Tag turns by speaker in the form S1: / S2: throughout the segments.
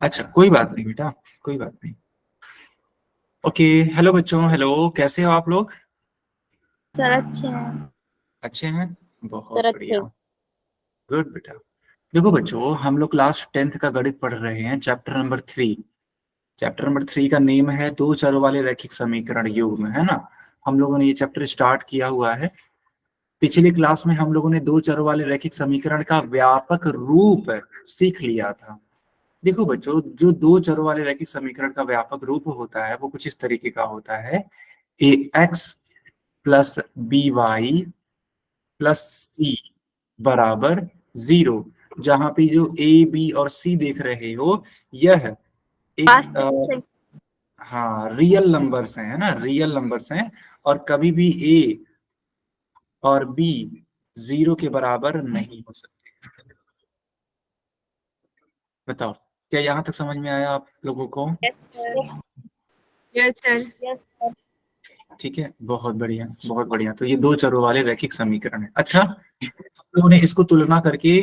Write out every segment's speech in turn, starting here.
S1: अच्छा, कोई बात नहीं बेटा, कोई बात नहीं। ओके। हेलो बच्चों, हेलो, कैसे हो आप लोग?
S2: सर अच्छे हैं।
S1: अच्छे हैं,
S3: सर
S1: बहुत
S3: अच्छे।
S1: बढ़िया। गुड बेटा। देखो बच्चों, हम लोग क्लास 10th का गणित पढ़ रहे हैं, चैप्टर नंबर 3। चैप्टर नंबर 3 का नेम है दो चरों वाले रैखिक समीकरण युग्म, है ना। हम लोगों ने ये चैप्टर स्टार्ट किया हुआ है। पिछली क्लास में हम लोगों ने दो चरों वाले रैखिक समीकरण का व्यापक रूप सीख लिया था। देखो बच्चों, जो दो चरों वाले रैखिक समीकरण का व्यापक रूप होता है वो कुछ इस तरीके का होता है। A x plus b y plus c बराबर 0। जहां पे जो ए बी और सी देख रहे हो, यह एक
S2: वास्तविक संख्या।
S1: हाँ, रियल नंबर्स हैं, है ना, रियल नंबर्स हैं। और कभी भी ए और बी 0 के बराबर नहीं हो सकते। बताओ, क्या यहाँ तक समझ में आया आप लोगों को?
S2: Yes sir.
S3: Yes sir.
S2: Yes sir.
S1: ठीक है, बहुत बढ़िया, बहुत बढ़िया। तो ये दो चरों वाले रैखिक समीकरण है। अच्छा, हम लोगों ने इसको तुलना करके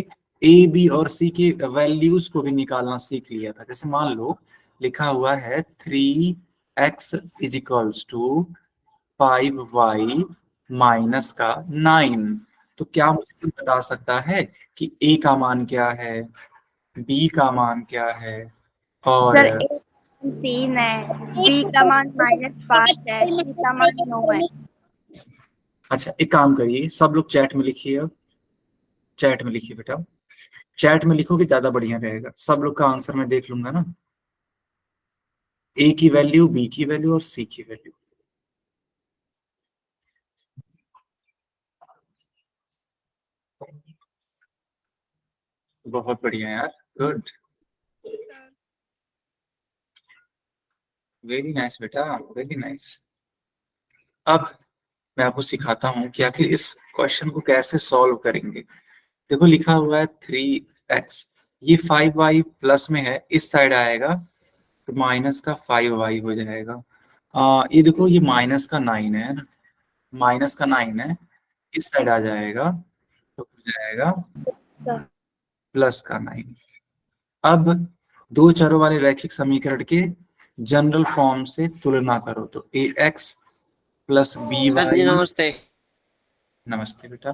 S1: ए बी और सी की वैल्यूज को भी निकालना सीख लिया था। जैसे मान लो लिखा हुआ है 3x is equals to 5y minus का 9। तो क्या मुझे कोई बता सकता है कि ए का मान क्या है, बी का मान क्या है, और
S2: सर ए 3 है, बी का मान -5 है, सी का मान 9 है।
S1: अच्छा, एक काम करिए, सब लोग चैट में लिखिए। अब चैट में लिखिए बेटा, चैट में लिखोगे ज्यादा बढ़िया रहेगा। सब लोग का आंसर मैं देख लूंगा ना। ए की वैल्यू, बी की वैल्यू और सी की वैल्यू। बहुत बढ़िया यार, गुड, वेरी नाइस बेटा, वेरी नाइस। अब मैं आपको सिखाता हूँ कि आखिर इस क्वेश्चन को कैसे सॉल्व करेंगे। देखो लिखा हुआ है 3x, ये 5y प्लस में है, इस साइड आएगा तो माइनस का 5y हो जाएगा। ये देखो, ये माइनस का 9 है ना, माइनस का 9 है, इस साइड आ जाएगा तो हो जाएगा
S2: सर
S1: प्लस का 9। अब दो चरों वाले रैखिक समीकरण के जनरल फॉर्म से तुलना करो तो ए एक्स प्लस बी
S3: सर जी
S1: वाई,
S3: नमस्ते।
S1: नमस्ते बेटा,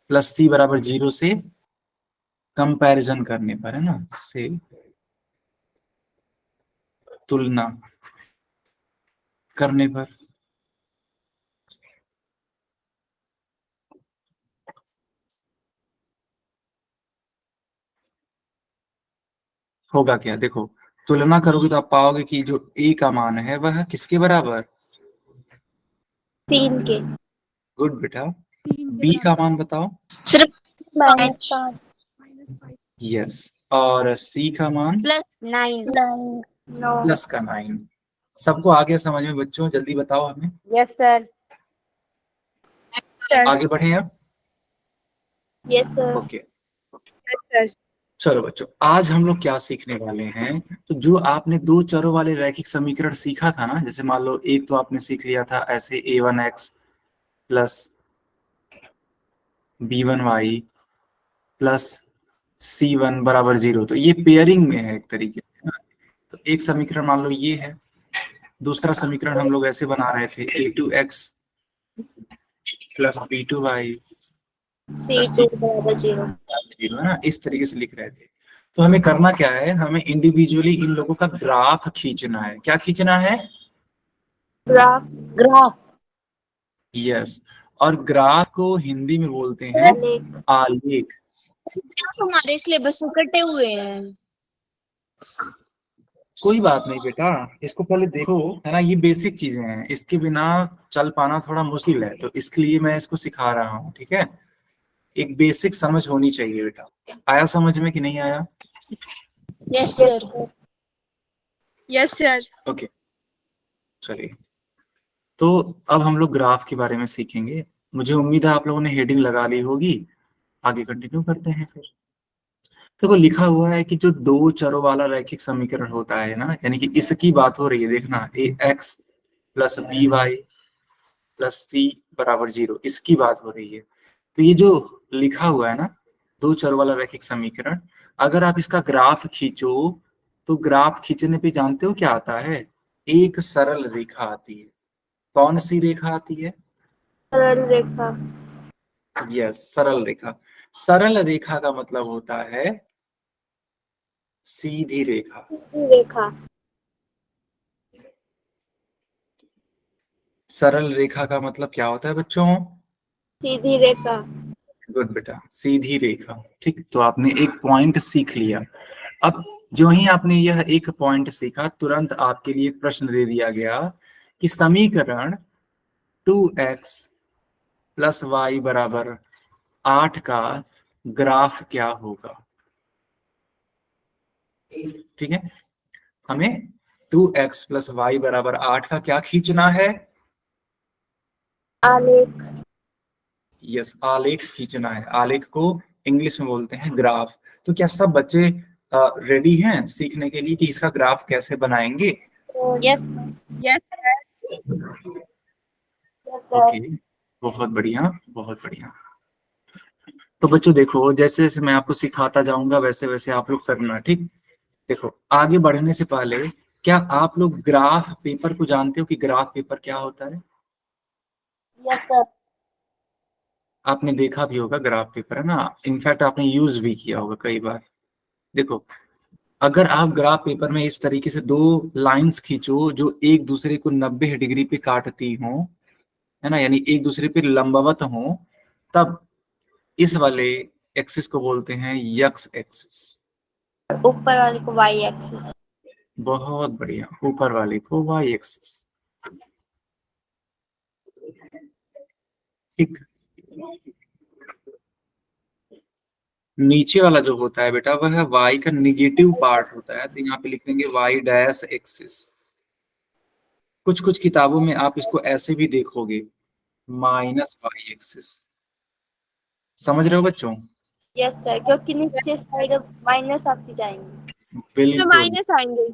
S1: प्लस सी बराबर 0 से कंपैरिजन करने पर, है ना, से तुलना करने पर होगा क्या। देखो, तुलना करोगे तो आप पाओगे कि जो ए का मान है वह किसके बराबर,
S2: 3 के।
S1: गुड बेटा। बी का मान बताओ।
S3: सिर्फ
S2: -5
S1: यस। और सी का मान
S3: +9।
S2: 9।
S1: प्लस का 9। सबको आ गया समझ में बच्चों? जल्दी बताओ हमें,
S3: यस सर। सर।
S1: आगे बढ़े अब।
S2: Yes sir.
S1: Okay,
S3: yes sir.
S1: चलो बच्चों, आज हम लोग क्या सीखने वाले हैं। तो जो आपने दो चरों वाले रैखिक समीकरण सीखा था ना, जैसे मान लो एक तो आपने सीख लिया था ऐसे a1x plus b1y plus c1 बराबर 0, तो ये पेयरिंग में है एक तरीके से, है ना? तो एक समीकरण मान लो ये है। दूसरा समीकरण हम लोग ऐसे बना रहे थे a2x plus b2y plus
S2: C2 बराबर 0।
S1: c0, है ना, इस तरीके से लिख रहे थे। तो हमें करना क्या है, हमें इंडिविजुअली इन लोगों का ग्राफ खींचना है। क्या खींचना है?
S2: ग्राफ।
S3: ग्राफ।
S1: यस। और ग्राफ को हिंदी में बोलते हैं
S2: लेख।
S1: आलेख।
S3: हमारे सिलेबस से कटे हुए हैं।
S1: कोई बात नहीं बेटा, इसको पहले देखो, है ना, ये बेसिक चीजें हैं, इसके बिना चल पाना थोड़ा मुश्किल है, तो इसके लिए मैं इसको सिखा रहा हूँ, ठीक है। एक बेसिक समझ होनी चाहिए बेटा। आया समझ में कि नहीं आया?
S3: Yes sir. Yes sir.
S1: Okay, चलिए। तो अब हम लोग ग्राफ के बारे में सीखेंगे। मुझे उम्मीद है आप लोगों ने हेडिंग लगा ली होगी। आगे कंटिन्यू करते हैं फिर। देखो लिखा हुआ है कि जो दो चरों वाला रैखिक समीकरण होता है ना, यानी कि इसकी बात हो रही है, देखना, a x plus b y plus c बराबर 0, इसकी बात हो रही है। तो ये जो लिखा हुआ है ना, दो चर वाला रैखिक समीकरण, अगर आप इसका ग्राफ खींचो तो ग्राफ खींचने पे जानते हो क्या आता है? एक सरल रेखा आती है। कौन सी रेखा आती है?
S2: सरल रेखा।
S1: यस, सरल रेखा। सरल रेखा का मतलब होता है सीधी रेखा।
S2: रेखा।
S1: सरल रेखा का मतलब क्या होता है बच्चों?
S2: सीधी रेखा।
S1: गुड बेटा, सीधी रेखा। ठीक, तो आपने एक पॉइंट सीख लिया। अब जो ही आपने यह एक पॉइंट सीखा, तुरंत आपके लिए एक प्रश्न दे दिया गया कि समीकरण 2x प्लस वाई बराबर 8 का ग्राफ क्या होगा। ठीक है, हमें 2x प्लस वाई बराबर 8 का क्या खींचना है?
S2: आलेख।
S1: यस, आलेख खींचना है। आलेख को इंग्लिश में बोलते हैं ग्राफ। तो क्या सब बच्चे रेडी हैं सीखने के लिए कि इसका ग्राफ कैसे बनाएंगे?
S2: यस।
S3: Yes
S2: sir.
S1: ओके, बहुत बढ़िया, बहुत बढ़िया। तो बच्चों देखो, जैसे जैसे मैं आपको सिखाता जाऊंगा वैसे वैसे आप लोग करना। ठीक, देखो आगे बढ़ने से पहले, क्या आप लोग ग्राफ पेपर को जानते हो कि ग्राफ पेपर क्या होता है?
S2: Yes sir.
S1: आपने देखा भी होगा ग्राफ पेपर, है ना? इनफैक्ट आपने यूज भी किया होगा कई बार। देखो, अगर आप ग्राफ पेपर में इस तरीके से दो लाइंस खींचो जो एक दूसरे को 90 डिग्री पे काटती हो, है ना, यानी एक दूसरे पे लंबवत हो, तब इस वाले एक्सिस को बोलते हैं यक्स एक्सिस।
S2: ऊपर वाले को वाई एक्सिस।
S1: बहुत बढ़िया, ऊपर वाले को वाई एक्सिस। ठीक, नीचे वाला जो होता है बेटा वह वाई का निगेटिव पार्ट होता है, तो यहाँ पे लिख देंगे वाई डैश एक्सिस। कुछ कुछ किताबों में आप इसको ऐसे भी देखोगे, माइनस वाई एक्सिस। समझ रहे हो बच्चों?
S2: यस सर, क्योंकि नीचे साइड माइनस आपकी जाएंगे।
S3: तो
S1: बिल्कुल,
S3: माइनस आएंगे।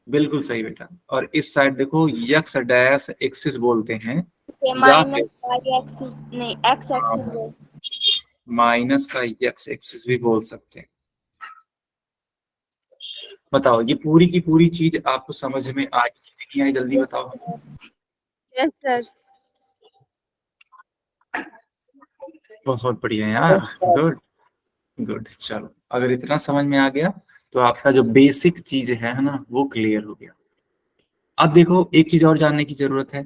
S1: बिल्कुल सही बेटा। और इस साइड देखो यक्स डैश एक्सिस बोलते हैं, या
S2: माइनस
S1: फिर
S2: वाई एक्सिस नहीं, एक्स एक्सिस बोल।
S1: माइनस का यक्स एक्सिस भी बोल सकते हैं। बताओ, ये पूरी की पूरी चीज आपको समझ में आई कि नहीं आई? जल्दी बताओ।
S3: Yes sir.
S1: बहुत बढ़िया यार, गुड गुड। चलो, अगर इतना समझ में आ गया तो आपका जो बेसिक चीज है ना, वो क्लियर हो गया। अब देखो, एक चीज और जानने की जरूरत है।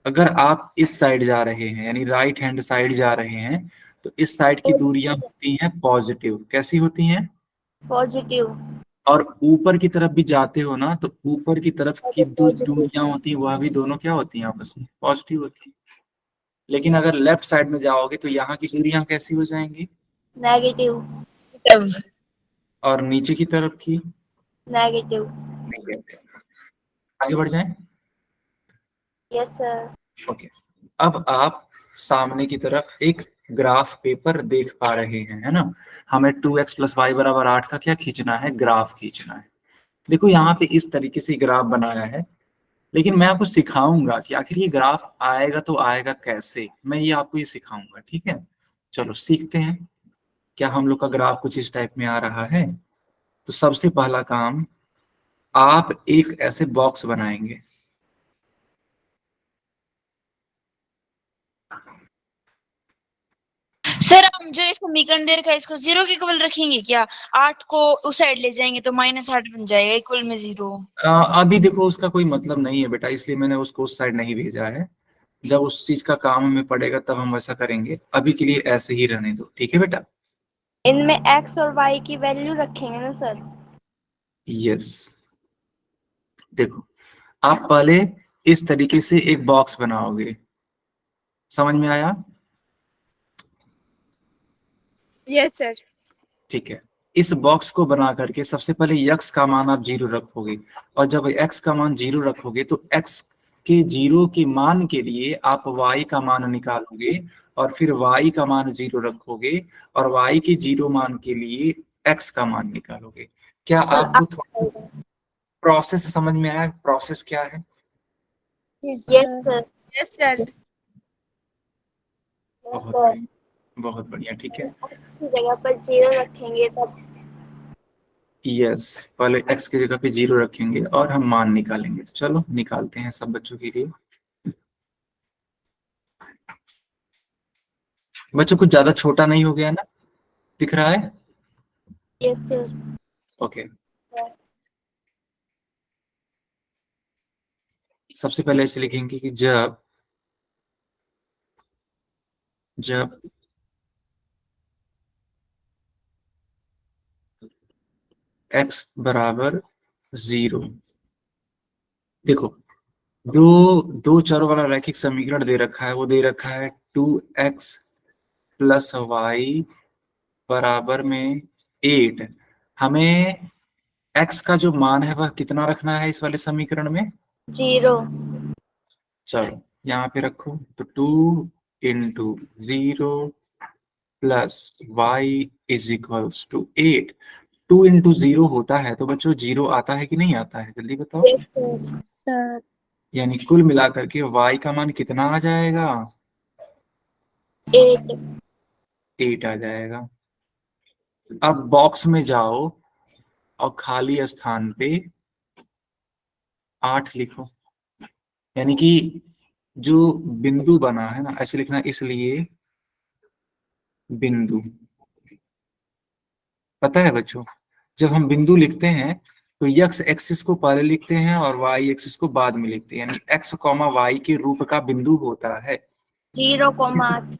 S1: अगर आप इस साइड जा रहे हैं, यानी राइट हैंड साइड जा रहे हैं, तो इस साइड की दूरियां होती हैं पॉजिटिव। कैसी होती हैं?
S2: पॉजिटिव।
S1: और ऊपर की तरफ भी जाते हो ना, तो ऊपर की तरफ की
S2: पॉजिटिव।
S1: दूरियां होती हैं, वह भी दोनों क्या होती हैं? आपस में पॉजिटिव होती हैं। लेकिन अगर लेफ्ट साइड में जाओगे तो यहाँ की दूरियां कैसी हो जाएंगी?
S2: नेगेटिव।
S1: और नीचे की तरफ की?
S2: नेगेटिव।
S1: आगे बढ़ जाएं।
S2: Yes sir.
S1: ओके, अब आप सामने की तरफ एक ग्राफ पेपर देख पा रहे हैं, है ना? हमें 2x प्लस वाई बराबर 8 का क्या खींचना है? ग्राफ खींचना है। देखो यहाँ पे इस तरीके से ग्राफ बनाया है, लेकिन मैं आपको सिखाऊंगा कि आखिर ये ग्राफ आएगा तो आएगा कैसे। मैं ये आपको ये सिखाऊंगा, ठीक है? चलो सीखते हैं। क्या हम लोग का ग्राफ कुछ इस टाइप में आ रहा है? तो सबसे पहला काम, आप एक ऐसे बॉक्स बनाएंगे।
S4: सर हम जो ये समीकरण दे रखा है इसको जीरो के इक्वल रखेंगे क्या? 8 को उस साइड ले जाएंगे तो -8 बन जाएगा इक्वल में 0।
S1: अभी देखो उसका कोई मतलब नहीं है बेटा, इसलिए मैंने उसको उस साइड नहीं भेजा है। जब उस चीज का काम हमें पड़ेगा तब हम वैसा करेंगे, अभी के लिए ऐसे ही रहने दो, ठीक है बेटा?
S2: इनमें एक्स और वाई की वैल्यू रखेंगे ना सर?
S1: यस, देखो आप पहले इस तरीके से एक बॉक्स बनाओगे। समझ में आया?
S3: Yes sir.
S1: ठीक है, इस बॉक्स को बना करके सबसे पहले यक्स का मान आप 0 रखोगे। और जब एक्स का मान 0 रखोगे तो एक्स के 0 के मान के लिए आप वाई का मान निकालोगे, और फिर वाई का मान 0 रखोगे, और वाई के 0 मान के लिए एक्स का मान निकालोगे। क्या आपको थोड़ा प्रोसेस समझ में आया? प्रोसेस क्या है?
S2: Yes sir.
S3: Yes sir.
S2: Yes
S1: बहुत
S2: सर।
S1: बढ़िया, बहुत बढ़िया। ठीक है,
S2: एक्स की जगह पर 0 रखेंगे तब
S1: यस, पहले x की जगह पे 0 रखेंगे और हम मान निकालेंगे। चलो निकालते हैं सब बच्चों के लिए। बच्चों कुछ ज्यादा छोटा नहीं हो गया ना, दिख रहा है?
S2: Yes sir.
S1: ओके, सबसे पहले ऐसे लिखेंगे कि जब जब x बराबर 0, देखो जो दो चरों वाला रैखिक समीकरण दे रखा है वो दे रखा है 2x प्लस वाई बराबर में 8। हमें x का जो मान है वह कितना रखना है इस वाले समीकरण में?
S2: 0।
S1: चलो यहाँ पे रखो, तो 2 into 0 plus y is equals to 8। 2 into 0 होता है तो बच्चों 0 आता है कि नहीं आता है, जल्दी बताओ।
S2: Yes sir.
S1: यानी कुल मिलाकर के y का मान कितना आ जाएगा?
S2: 8।
S1: 8 आ जाएगा। अब बॉक्स में जाओ और खाली स्थान पे 8 लिखो। यानी कि जो बिंदु बना है ना, ऐसे लिखना, इसलिए बिंदु। पता है बच्चों, जब हम बिंदु लिखते हैं तो x एक्सिस को पहले लिखते हैं और y एक्सिस को बाद में लिखते हैं, यानी x, y के रूप का बिंदु होता है।
S2: 0, 8।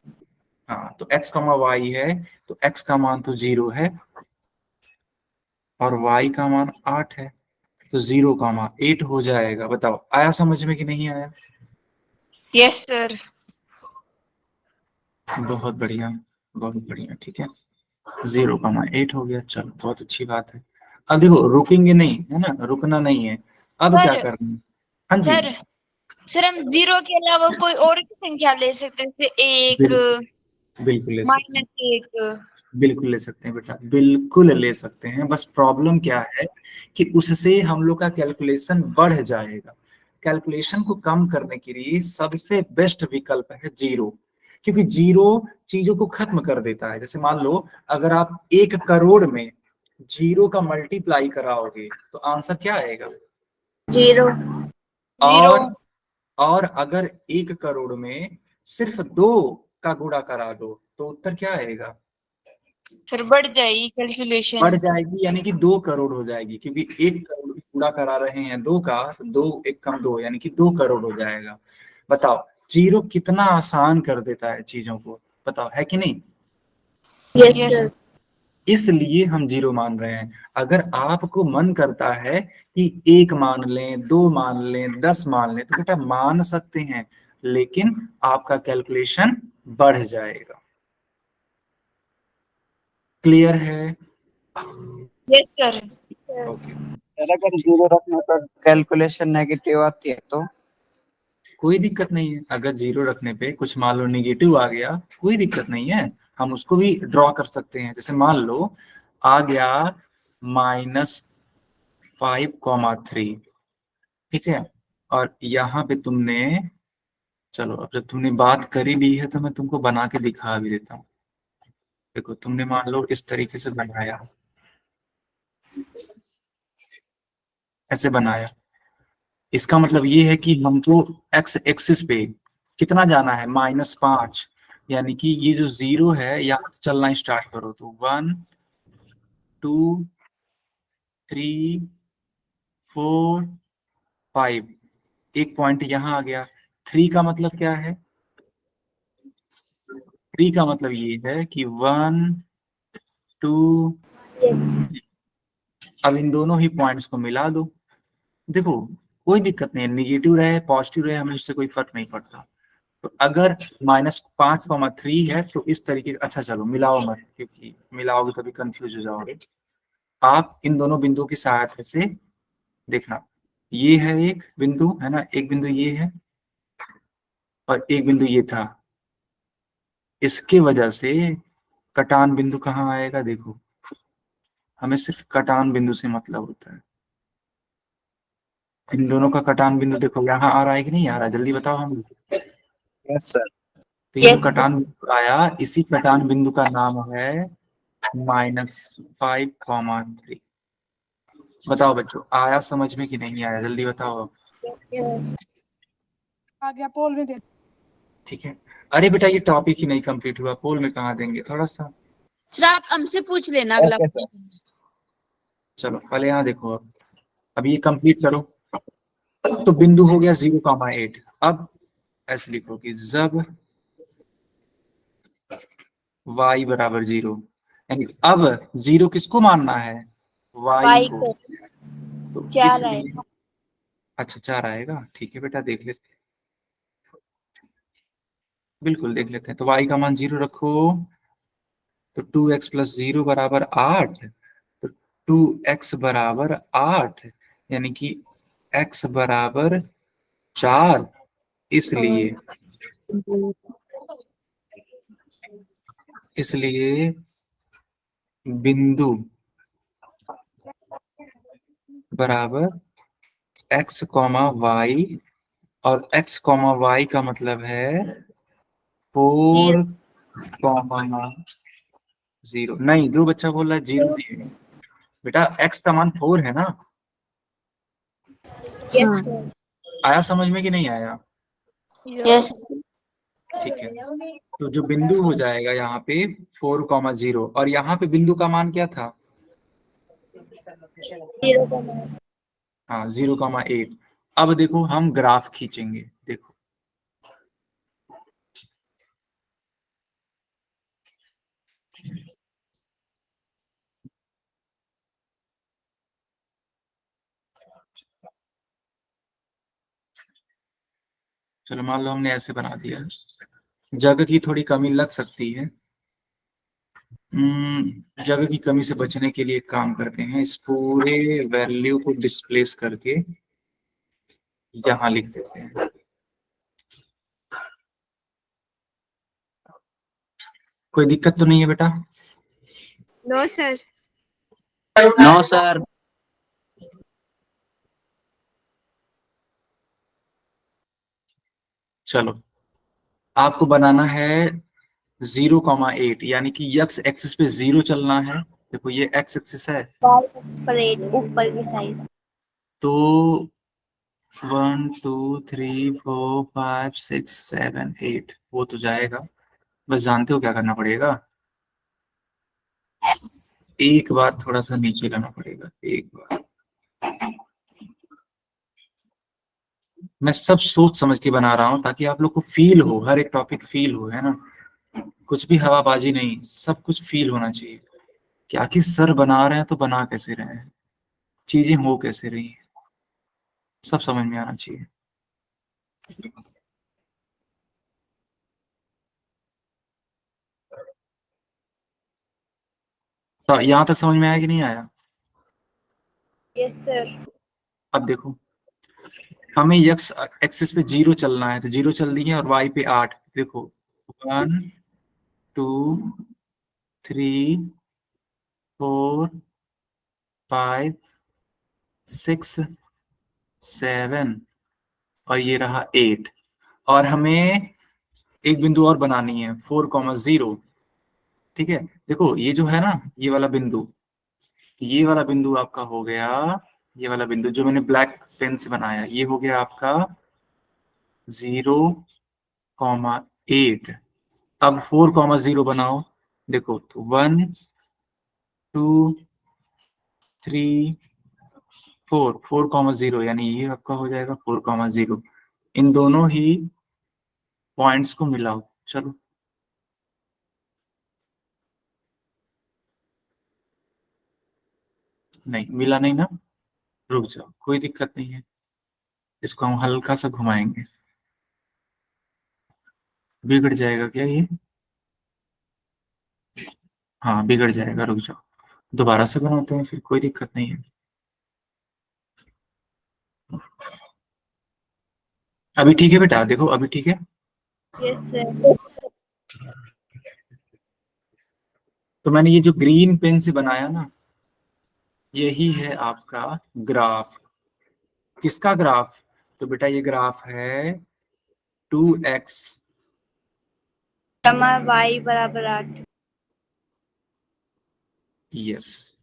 S1: हाँ, तो x, y है तो x का मान तो 0 है और y का मान 8 है, तो 0 का मान 8 हो जाएगा। बताओ आया समझ में कि नहीं आया?
S4: Yes sir.
S1: बहुत बढ़िया, बहुत बढ़िया, ठीक है। 0 का मान 8 हो गया, चलो बहुत अच्छी बात है। अब देखो रुकेंगे नहीं, है ना, रुकना नहीं है। अब क्या
S4: सर
S1: करना है? हाँ जी,
S4: सर सर हम 0 के अलावा कोई और की संख्या ले सकते हैं, जैसे 1,
S1: बिल्कुल ले सकते हैं,
S4: -1।
S1: बिल्कुल ले सकते हैं बेटा, बिल्कुल ले सकते हैं। बस प्रॉब्लम क्या है कि उससे हम लोग का कैलकुलेशन बढ़ जाएगा। कैलकुलेशन को कम करने के लिए सबसे बेस्ट विकल्प है 0, क्योंकि 0 चीजों को खत्म कर देता है। जैसे मान लो अगर आप 1 करोड़ में 0 का मल्टीप्लाई कराओगे तो आंसर क्या आएगा?
S2: 0।
S1: और और अगर 1 करोड़ में सिर्फ 2 का गुणा करा दो तो उत्तर क्या आएगा?
S4: सर बढ़ जाएगी
S1: बढ़
S4: कैलकुलेशन।
S1: जाएगी, यानी कि 2 करोड़ हो जाएगी, क्योंकि 1 करोड़ भी पूरा करा रहे हैं 2 का, तो 2 एक कम 2 यानी कि 2 करोड़ हो जाएगा। बताओ 0 कितना आसान कर देता है चीजों को, बताओ है कि नहीं?
S2: Yes
S4: yes
S2: sir.
S1: इसलिए हम 0 मान रहे हैं। अगर आपको मन करता है कि 1 मान लें, 2 मान लें, 10 मान लें, तो बेटा मान सकते हैं, लेकिन आपका कैलकुलेशन बढ़ जाएगा। क्लियर है?
S4: Yes sir.
S1: ओके,
S5: सर अगर 0 रखने पर कैलकुलेशन नेगेटिव आती है तो?
S1: कोई दिक्कत नहीं है। अगर 0 रखने पे कुछ मान लो निगेटिव आ गया, कोई दिक्कत नहीं है, हम उसको भी ड्रॉ कर सकते हैं। जैसे मान लो आ गया -5,3, ठीक है, और यहाँ पे तुमने, चलो अब जब तुमने बात करी ली है तो मैं तुमको बना के दिखा भी देता हूँ। देखो तुमने मान लो इस तरीके से बनाया, ऐसे बनाया, इसका मतलब ये है कि हमको एक्स एक्सिस पे कितना जाना है? -5, यानी कि ये जो 0 है यहाँ से चलना स्टार्ट करो तो 1, 2, 3, 4, 5, एक पॉइंट यहाँ आ गया। 3 का मतलब क्या है? 3 का मतलब ये है कि 1, 2, अब इन दोनों ही पॉइंट्स को मिला दो। देखो कोई दिक्कत नहीं है, निगेटिव रहे पॉजिटिव रहे, हमें उससे कोई फर्क नहीं पड़ता। तो अगर -5,3 है तो इस तरीके, अच्छा चलो मिलाओ मत, क्योंकि मिलाओगे तभी कंफ्यूज हो जाओगे। आप इन दोनों बिंदुओं की सहायता से देखना, ये है एक बिंदु, है ना, एक बिंदु ये है और एक बिंदु ये था। इसके वजह से कटान बिंदु कहाँ आएगा? देखो हमें सिर्फ कटान बिंदु से मतलब होता है। इन दोनों का कटान बिंदु देखो यहाँ आ रहा है कि नहीं आ रहा है, जल्दी बताओ हम।
S5: Yes sir.
S1: तो ये जो कटान बिंदु आया, इसी कटान बिंदु का नाम है -5,3। बताओ बच्चों, आया समझ में कि नहीं आया, जल्दी बताओ अब।
S3: आ गया पोल में दे।
S1: ठीक है। अरे बेटा ये टॉपिक ही नहीं कंप्लीट हुआ, पोल में कहाँ देंगे, थोड़ा सा।
S4: सर आप हमसे पूछ लेना अगला
S5: Okay, sir.
S4: क्वेश्चन।
S1: चलो पहले यहाँ देखो, अब ये कंप्लीट करो। तो बिंदु हो गया 0,8। अब ऐसे लिखो कि जब y बराबर 0, यानी अब 0 किसको मानना है, y
S2: y
S1: को।
S2: को
S1: तो
S2: 4
S1: इसलिए
S2: आएगा।
S1: अच्छा 4 आएगा, ठीक है बेटा देख लेते हैं, बिल्कुल देख लेते हैं। तो y का मान 0 रखो, तो 2x प्लस 0 बराबर 8। तो 2x बराबर 8, यानी कि x बराबर 4। इसलिए इसलिए बिंदु बराबर x कॉमा वाई, और x कॉमा वाई का मतलब है 4 कॉमा 0। नहीं, जो बच्चा बोल रहा है 0 नहीं है बेटा, x का मान 4 है ना।
S2: Yes sir.
S1: आया समझ में कि नहीं आया?
S4: यस
S1: ठीक है। तो जो बिंदु हो जाएगा यहाँ पे 4,0, और यहाँ पे बिंदु का मान क्या था?
S2: 0,8।
S1: हाँ 0,8। अब देखो हम ग्राफ खींचेंगे, देखो चलो मान लो हमने ऐसे बना दिया, जगह की थोड़ी कमी लग सकती है। जगह की कमी से बचने के लिए एक काम करते हैं, इस पूरे वैल्यू को डिस्प्लेस करके यहाँ लिख देते हैं। कोई दिक्कत तो नहीं है बेटा?
S3: No sir.
S5: No, sir.
S1: चलो आपको बनाना है 0,8, यानी कि x एक्सिस पे 0 चलना है। देखो ये x एक्सिस है,
S2: y एक्स पर 8 ऊपर की साइड।
S1: तो 1 2 3 4 5 6 7 8 वो तो जाएगा। बस जानते हो क्या करना पड़ेगा, एक बार थोड़ा सा नीचे लाना पड़ेगा, एक बार। मैं सब सोच समझ के बना रहा हूँ ताकि आप लोग को फील हो, हर एक टॉपिक फील हो, है ना। कुछ भी हवाबाजी नहीं, सब कुछ फील होना चाहिए कि आखिर सर बना रहे हैं तो बना कैसे रहे हैं, चीजें हो कैसे रही हैं, सब समझ में आना चाहिए। तो यहाँ तक समझ में आया कि नहीं आया?
S2: Yes sir.
S1: अब देखो हमें x एक्सिस पे 0 चलना है, तो 0 चल दिए, और y पे 8। देखो 1 2 3 4 5 6 7, और ये रहा 8। और हमें एक बिंदु और बनानी है 4,0। ठीक है, देखो ये जो है ना, ये वाला बिंदु, ये वाला बिंदु आपका हो गया, ये वाला बिंदु जो मैंने ब्लैक पेन से बनाया, ये हो गया आपका 0,8। अब 4,0 बनाओ, देखो तो 1 2 3 4,0, यानी ये आपका हो जाएगा 4,0। इन दोनों ही पॉइंट्स को मिलाओ, चलो। नहीं मिला नहीं ना, रुक जाओ, कोई दिक्कत नहीं है, इसको हम हल्का सा घुमाएंगे। बिगड़ जाएगा क्या ये? हाँ बिगड़ जाएगा, रुक जाओ, दोबारा से बनाते हैं फिर, कोई दिक्कत नहीं है। अभी ठीक है बेटा, देखो अभी ठीक है।
S2: Yes sir.
S1: तो मैंने ये जो ग्रीन पेन से बनाया ना, यही है आपका ग्राफ। किसका ग्राफ? तो बेटा ये ग्राफ है 2x
S2: कमा y बराबर 8।
S1: यस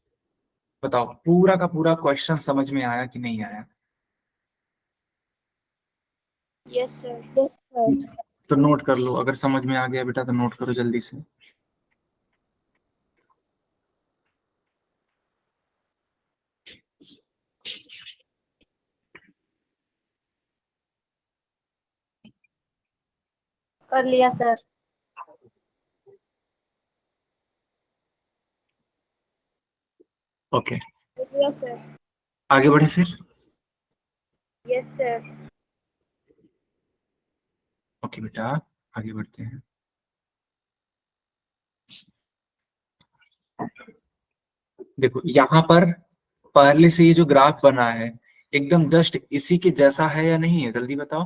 S1: बताओ पूरा का पूरा क्वेश्चन समझ में आया कि नहीं आया?
S2: Yes sir.
S1: तो नोट कर लो, अगर समझ में आ गया बेटा तो नोट करो जल्दी से।
S3: कर लिया सर।
S1: Okay,
S2: yes sir.
S1: आगे बढ़े फिर।
S2: Yes sir.
S1: ओके बेटा, आगे बढ़ते हैं। देखो यहाँ पर पहले से ये जो ग्राफ बना है एकदम जस्ट इसी के जैसा है या नहीं है, जल्दी बताओ।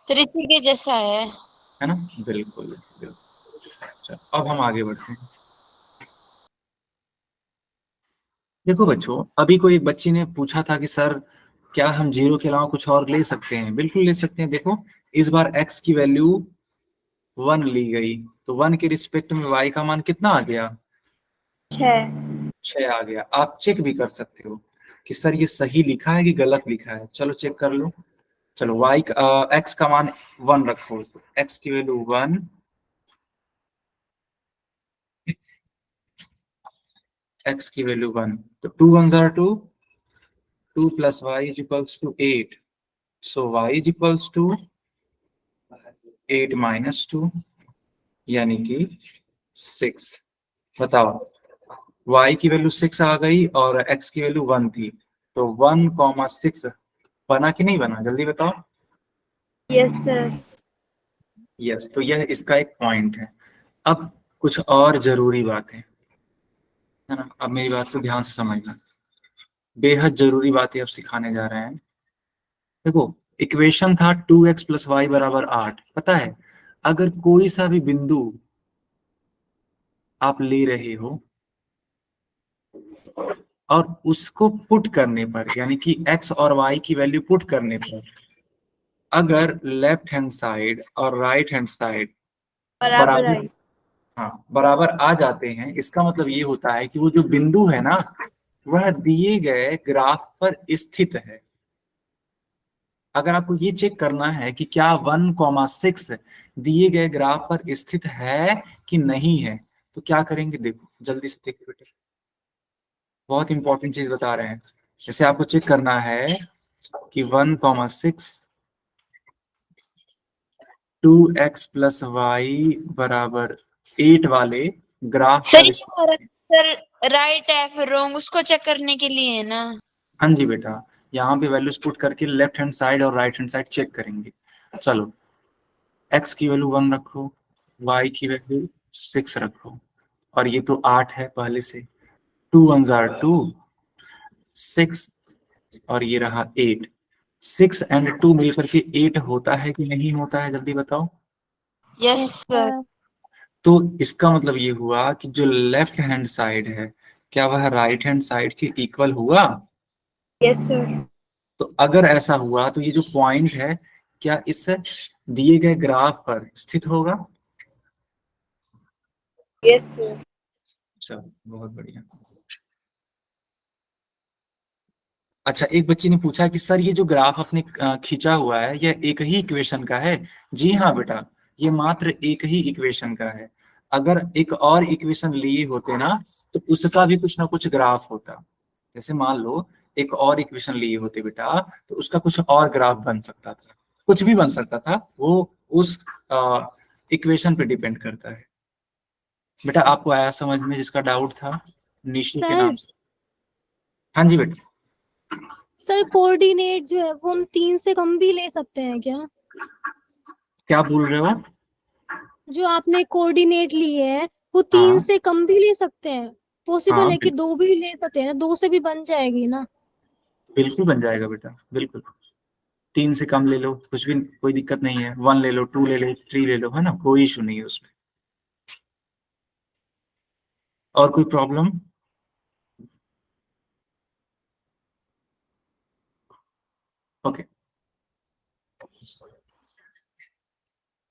S4: सर इसी के जैसा
S1: है ना, बिल्कुल बिल्कुल। चलो अब हम आगे बढ़ते हैं। देखो बच्चों, अभी कोई एक बच्ची ने पूछा था कि सर क्या हम जीरो के अलावा कुछ और ले सकते हैं? बिल्कुल ले सकते हैं। देखो इस बार x की वैल्यू 1 ली गई, तो 1 के रिस्पेक्ट में y का मान कितना आ गया? 6 आ गया। आप चेक भी कर सकते हो कि सर ये सही लिखा है कि गलत लिखा है। चलो चेक कर लो। चलो x का मान 1 रखो, तो x की वैल्यू 1, x की वैल्यू 1, तो 2 1 जार 2, 2 plus y is equals to 8, so y is equals to 8 minus 2 यानी कि 6। बताओ y की वैल्यू 6 आ गई और x की वैल्यू 1 थी, तो 1,6 बना कि नहीं बना, जल्दी बताओ।
S2: Yes sir.
S1: यस, तो यह इसका एक पॉइंट है। अब कुछ और जरूरी बातें है ना, अब मेरी बात को ध्यान से समझना। बेहद जरूरी बातें अब सिखाने जा रहे हैं। देखो इक्वेशन था 2x प्लस वाई बराबर 8। पता है अगर कोई सा भी बिंदु आप ले रहे हो और उसको पुट करने पर, यानी कि x और y की वैल्यू पुट करने पर, अगर लेफ्ट हैंड साइड और राइट हैंड साइड
S2: बराबर
S1: बराबर,
S2: आई।
S1: हाँ बराबर आ जाते हैं, इसका मतलब ये होता है कि वो जो बिंदु है ना वह दिए गए ग्राफ पर स्थित है। अगर आपको ये चेक करना है कि क्या 1,6 दिए गए ग्राफ पर स्थित है कि नहीं है, तो क्या करेंगे, देखो जल्दी से देखो बेटे, बहुत इंपॉर्टेंट चीज बता रहे हैं। जैसे आपको चेक करना है कि 1,6 2x प्लस वाई बराबर 8 वाले ग्राफ
S4: सर
S1: पर।
S4: ये हमारा सर राइट है फिर रॉन्ग उसको चेक करने के लिए है ना।
S1: हाँ जी बेटा, यहाँ पे वैल्यूज पुट करके लेफ्ट हैंड साइड और राइट हैंड साइड चेक करेंगे। चलो x की वैल्यू 1 रखो, y की वैल्यू 6 रखो, और ये तो 8 है पहले से। 2 1 जार 2, 6, और ये रहा 8। 6 एंड 2 मिलकर के 8 होता है कि नहीं होता है, जल्दी बताओ।
S4: Yes sir.
S1: तो इसका मतलब ये हुआ कि जो लेफ्ट हैंड साइड है क्या वह राइट हैंड साइड के इक्वल हुआ?
S2: Yes sir.
S1: तो अगर ऐसा हुआ तो ये जो पॉइंट है क्या इस दिए गए ग्राफ पर स्थित होगा?
S2: Yes sir.
S1: चलो बहुत बढ़िया। अच्छा, एक बच्ची ने पूछा कि सर ये जो ग्राफ आपने खींचा हुआ है यह एक ही इक्वेशन का है? जी हाँ बेटा, ये मात्र एक ही इक्वेशन का है। अगर एक और इक्वेशन लिए होते ना तो उसका भी कुछ ना कुछ ग्राफ होता। जैसे मान लो एक और इक्वेशन लिए होते बेटा, तो उसका कुछ और ग्राफ बन सकता था, कुछ भी बन सकता था, वो उस इक्वेशन पे डिपेंड करता है। बेटा आपको आया समझ में जिसका डाउट था, निशु के नाम
S6: सर
S1: से? हाँ जी बेटा।
S6: सर कोऑर्डिनेट जो है वो हम 3 से कम भी ले सकते हैं क्या?
S1: क्या बोल रहे हो?
S6: जो आपने कोऑर्डिनेट लिए हैं वो 3
S1: हाँ
S6: से कम भी ले सकते हैं?
S1: हाँ
S6: पॉसिबल है कि 2 भी ले सकते हैं ना, 2 से भी बन जाएगी ना?
S1: बिल्कुल बन जाएगा बेटा, बिल्कुल। 3 से कम ले लो, कुछ भी कोई दिक्कत नहीं है। 1 ले लो, 2 ले लो, 3 ले लो, है ना, कोई इशू नहीं है उसमें। और कोई प्रॉब्लम? ओके,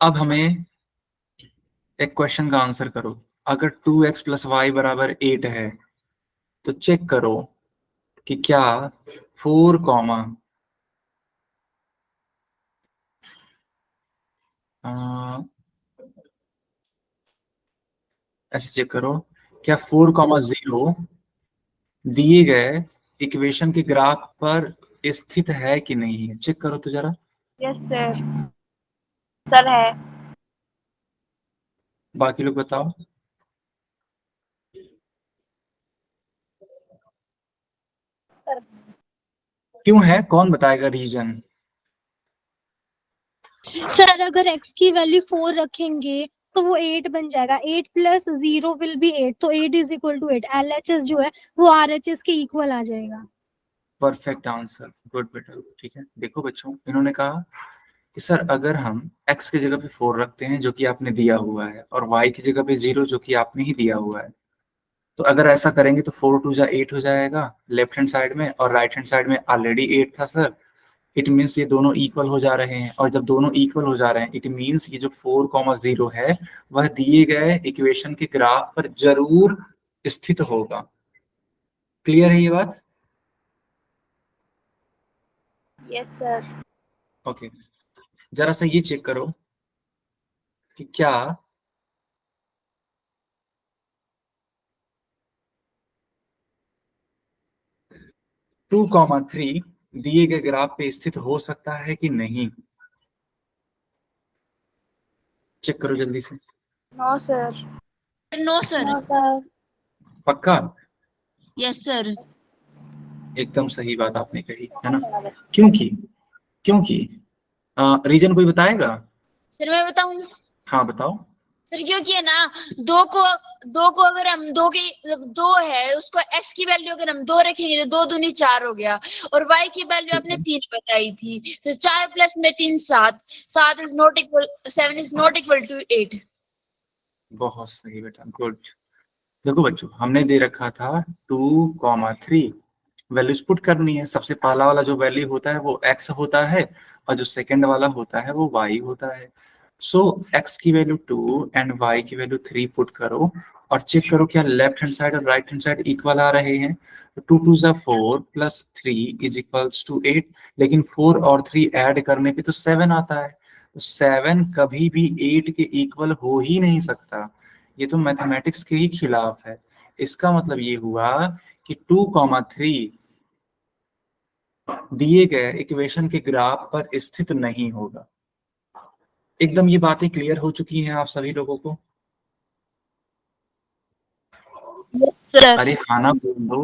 S1: अब हमें एक क्वेश्चन का आंसर करो। अगर 2x प्लस वाई बराबर 8 है तो चेक करो कि क्या 4 कॉमा ऐसे चेक करो क्या 4,0 दिए गए इक्वेशन के ग्राफ पर स्थित है कि नहीं है। चेक करो तो जरा।
S2: Yes sir. सर है।
S1: बाकी लोग बताओ। क्यों है, कौन बताएगा रीजन?
S6: सर अगर x की वैल्यू 4 रखेंगे तो वो 8 बन जाएगा। 8 प्लस 0 विल बी 8, तो 8 इज इक्वल टू 8। LHS जो है वो RHS के इक्वल आ जाएगा।
S1: परफेक्ट आंसर, गुड बेटा। ठीक है, देखो बच्चों, इन्होंने कहा कि सर अगर हम x की जगह पे 4 रखते हैं जो कि आपने दिया हुआ है, और y की जगह पे 0 जो कि आपने ही दिया हुआ है, तो अगर ऐसा करेंगे तो 4 2 जा 8 हो जाएगा लेफ्ट हैंड साइड में, और राइट हैंड साइड में ऑलरेडी 8 था सर। इट मीन्स ये दोनों इक्वल हो जा रहे हैं, और जब दोनों इक्वल हो जा रहे हैं इट मीन्स ये जो 4,0 है वह दिए गए इक्वेशन के ग्राफ पर जरूर स्थित होगा। क्लियर है ये बात?
S2: Yes sir.
S1: ओके, जरा सा ये चेक करो कि क्या 2,3 दिए गए ग्राफ पे स्थित हो सकता है कि नहीं। चेक करो जल्दी से।
S2: No sir.
S4: No sir.
S1: पक्का?
S4: Yes sir.
S1: एकदम सही बात आपने कही है ना। क्योंकि क्योंकि रीजन कोई बताएगा?
S4: सर मैं बताऊं?
S1: हाँ बताओ।
S4: सर क्योंकि है ना, दो को अगर हम दो है उसको x की वैल्यू अगर हम 2 रखेंगे तो 2 दूनी 4 हो गया, और y की वैल्यू आपने 3 बताई थी, तो 4 प्लस में 3 7, 7 is not equal 7 is not equal to 8।
S1: बहुत सही बेटा, गुड। देखो बच्चों, हमने दे रखा था 2,3 वैल्यूज पुट करनी है। सबसे पहला वाला जो वैल्यू होता है वो x होता है, और जो सेकंड वाला होता है वो y होता है। सो x की वैल्यू 2 एंड y की वैल्यू 3 पुट करो, और चेक करो क्या लेफ्ट हैंड साइड और राइट हैंड साइड इक्वल आ रहे हैं। 2 2 जा 4 प्लस 3 इज इक्वल्स टू 8, लेकिन 4 और 3 ऐड करने पे तो 7 आता है। तो 7 कभी भी 8 के इक्वल हो ही नहीं सकता, ये तो मैथमेटिक्स के ही खिलाफ है। इसका मतलब ये हुआ कि 2,3 दिए गए इक्वेशन के ग्राफ पर स्थित नहीं होगा। एकदम ये बातें क्लियर हो चुकी हैं आप सभी लोगों को?
S4: Yes sir.
S1: अरे खाना बोल दो,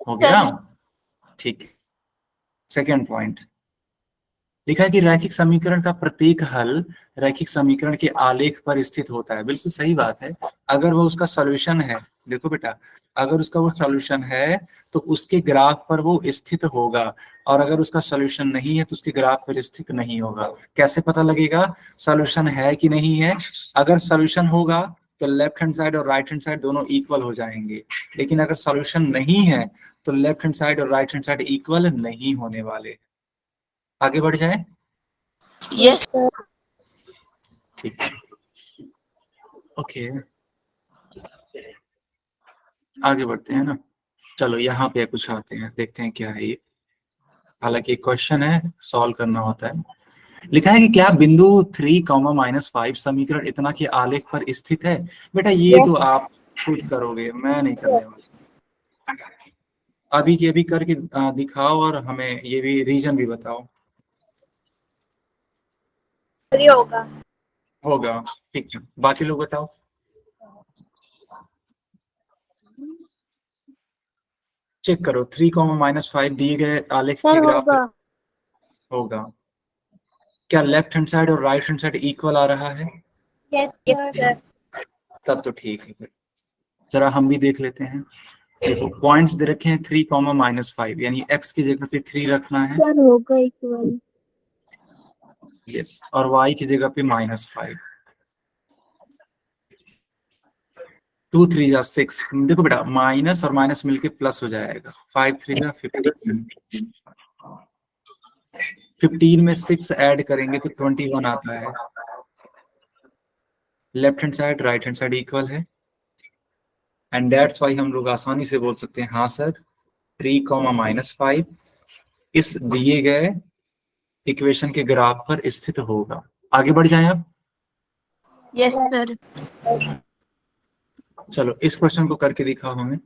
S1: हो
S2: सर।
S1: गया? ठीक। सेकेंड पॉइंट लिखा है कि रैखिक समीकरण का प्रत्येक हल रैखिक समीकरण के आलेख पर स्थित होता है। बिल्कुल सही बात है, अगर वो उसका सॉल्यूशन है। देखो बेटा, अगर उसका वो सॉल्यूशन है तो उसके ग्राफ पर वो स्थित होगा, और अगर उसका सॉल्यूशन नहीं है तो उसके ग्राफ पर स्थित नहीं होगा। कैसे पता लगेगा सॉल्यूशन है कि नहीं है? अगर सॉल्यूशन होगा तो लेफ्ट हैंड साइड और राइट हैंड साइड दोनों इक्वल हो जाएंगे, लेकिन अगर सॉल्यूशन नहीं है तो लेफ्ट हैंड साइड और राइट हैंड साइड इक्वल नहीं होने वाले। आगे बढ़ जाए।
S4: Yes sir.
S1: ठीक है, ओके आगे बढ़ते हैं ना। चलो यहाँ पे कुछ आते हैं, देखते हैं क्या है ये। हालांकि एक क्वेश्चन है, सॉल्व करना होता है। लिखा है कि क्या बिंदु 3,-5 समीकरण इतना के आलेख पर स्थित है। बेटा ये तो आप खुद करोगे, मैं नहीं करने वाला। अभी के अभी करके दिखाओ, और हमें ये भी रीजन भी बताओ।
S2: होगा।
S1: होगा, ठीक है। बाकी लोग बताओ। चेक करो 3,-5 दिए गए आलेख के ग्राफ पर होगा। क्या लेफ्ट हैंड साइड और राइट हैंड साइड इक्वल आ रहा है?
S2: Yes sir.
S1: तब तो ठीक है। जरा हम भी देख लेते हैं। देखो पॉइंट्स दे रखे हैं 3,-5, यानी x की जगह पे 3 रखना है।
S6: सर होगा इक्वल।
S1: यस, और y की जगह पे -5। 2 3 जा 6। देखो बेटा, माइनस और माइनस मिलके प्लस हो जाएगा। 5 3 जा 15। 15 में 6 ऐड करेंगे तो 21 आता है। Left hand side right hand side equal है। एंड दैट्स वाई हम लोग आसानी से बोल सकते हैं हाँ सर 3, -5 इस दिए गए इक्वेशन के ग्राफ पर स्थित होगा। आगे बढ़ जाएं अब।
S4: Yes sir.
S1: चलो इस क्वेश्चन को करके दिखाओ हमें।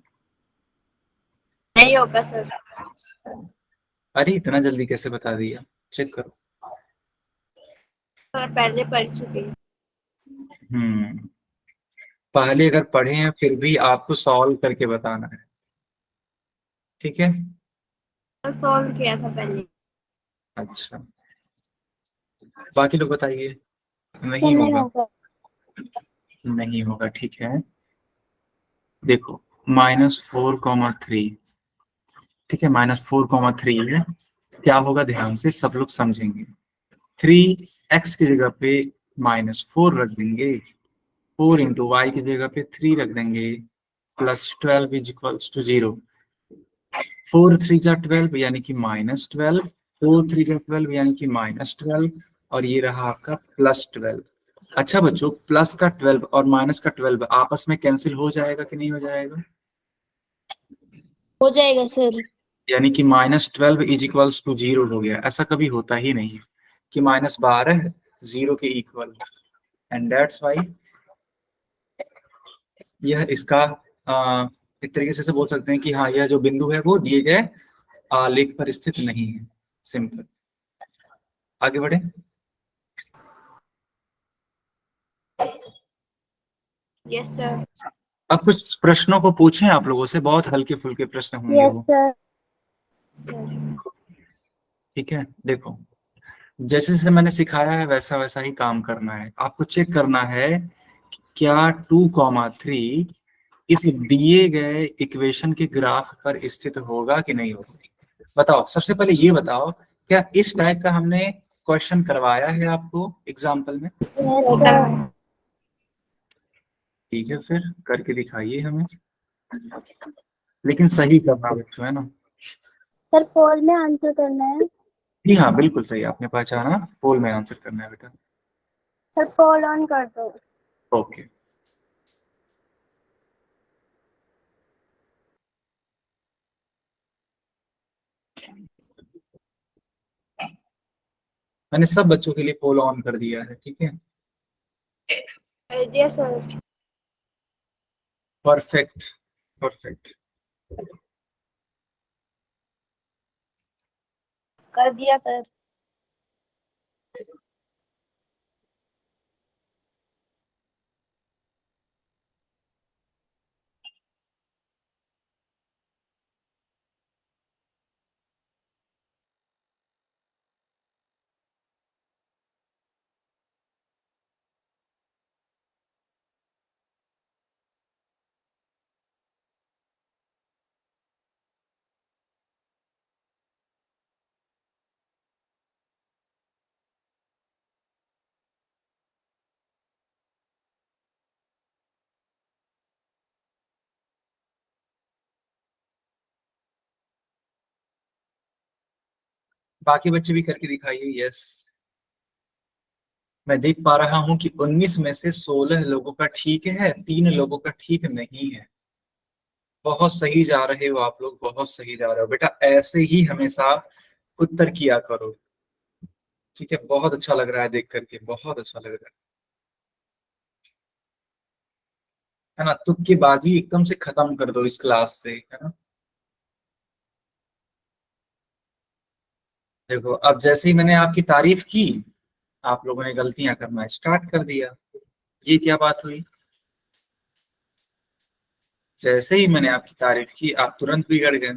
S4: नहीं होगा सर।
S1: अरे इतना जल्दी कैसे बता दिया, चेक करो।
S2: सर पहले पढ़ चुके हैं।
S1: पहले अगर पढ़े हैं फिर भी आपको सॉल्व करके बताना है, ठीक है।
S2: सॉल्व किया था पहले।
S1: अच्छा बाकी लोग बताइए। नहीं होगा, नहीं होगा, ठीक है। देखो -4, 3, ठीक है, -4, 3 है। क्या होगा ध्यान से सब लोग समझेंगे। 3x की जगह पे -4 रख देंगे, 4 इंटू वाई की जगह पे 3 रख देंगे, +12 इज इक्वल्स टू 0। 4 3 जा 12 यानी कि -12, 4 3 जा 12 यानी कि -12, और ये रहा आपका +12। अच्छा बच्चों, प्लस का 12 और माइनस का 12 आपस में कैंसिल हो जाएगा कि नहीं हो जाएगा?
S4: हो जाएगा सर।
S1: यानी कि -12 इज इक्वल्स टू 0 हो गया। ऐसा कभी होता ही नहीं है कि -12 0 के इक्वल, एंड दैट्स वाई यह इसका एक तरीके से बोल सकते हैं कि हाँ यह जो बिंदु है वो दिए गए आलेख पर स्थित नहीं है। सिंपल। आगे बढ़े।
S2: Yes sir.
S1: अब कुछ प्रश्नों को पूछें आप लोगों से, बहुत हल्के फुल्के प्रश्न होंगे वो, ठीक है। देखो जैसे जैसे मैंने सिखाया है वैसा वैसा ही काम करना है। आपको चेक करना है कि क्या 2, 3 इस दिए गए इक्वेशन के ग्राफ पर स्थित होगा कि नहीं होगा। बताओ, सबसे पहले ये बताओ, क्या इस टाइप का हमने क्वेश्चन करवाया है आपको एग्जाम्पल में? ठीक है, फिर करके दिखाइए हमें, लेकिन सही करना बच्चों, है ना।
S6: सर पोल में आंसर करना है।
S1: जी हाँ बिल्कुल सही, आपने पहचाना, पोल में आंसर करना है बेटा।
S6: सर पोल ऑन कर दो।
S1: ओके। मैंने सब बच्चों के लिए पोल ऑन कर दिया है, ठीक है।
S2: Yes sir.
S1: Perfect perfect.
S6: कर दिया सर।
S1: बाकी बच्चे भी करके दिखाइए। यस, मैं देख पा रहा हूं कि 19 में से 16 लोगों का ठीक है, 3 लोगों का ठीक नहीं है। बहुत सही जा रहे हो आप लोग, बहुत सही जा रहे हो बेटा। ऐसे ही हमेशा उत्तर किया करो, ठीक है। बहुत अच्छा लग रहा है देख करके, बहुत अच्छा लग रहा है ना। तुक्केबाजी एकदम से खत्म कर दो इस क्लास से, है ना। देखो अब जैसे ही मैंने आपकी तारीफ की, आप लोगों ने गलतियां करना स्टार्ट कर दिया। ये क्या बात हुई? जैसे ही मैंने आपकी तारीफ की आप तुरंत बिगड़ गए।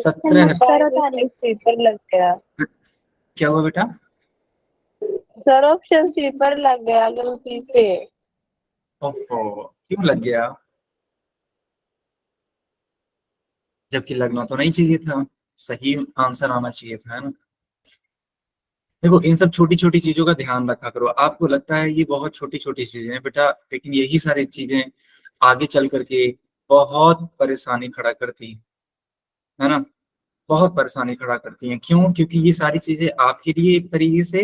S1: 17
S7: पेपर लग गया
S1: क्या हुआ बेटा?
S7: सर, ऑप्शन सी पर लग गया गलती से।
S1: ओहो, क्यों लग गया? जबकि लगना तो नहीं चाहिए था, सही आंसर आना चाहिए था, है ना। देखो इन सब छोटी छोटी चीजों का ध्यान रखा करो। आपको लगता है ये बहुत छोटी छोटी चीजें हैं बेटा, लेकिन यही सारी चीजें आगे चल करके बहुत परेशानी खड़ा करती है ना। बहुत परेशानी खड़ा करती हैं। क्यों? क्योंकि ये सारी चीजें आपके लिए एक तरीके से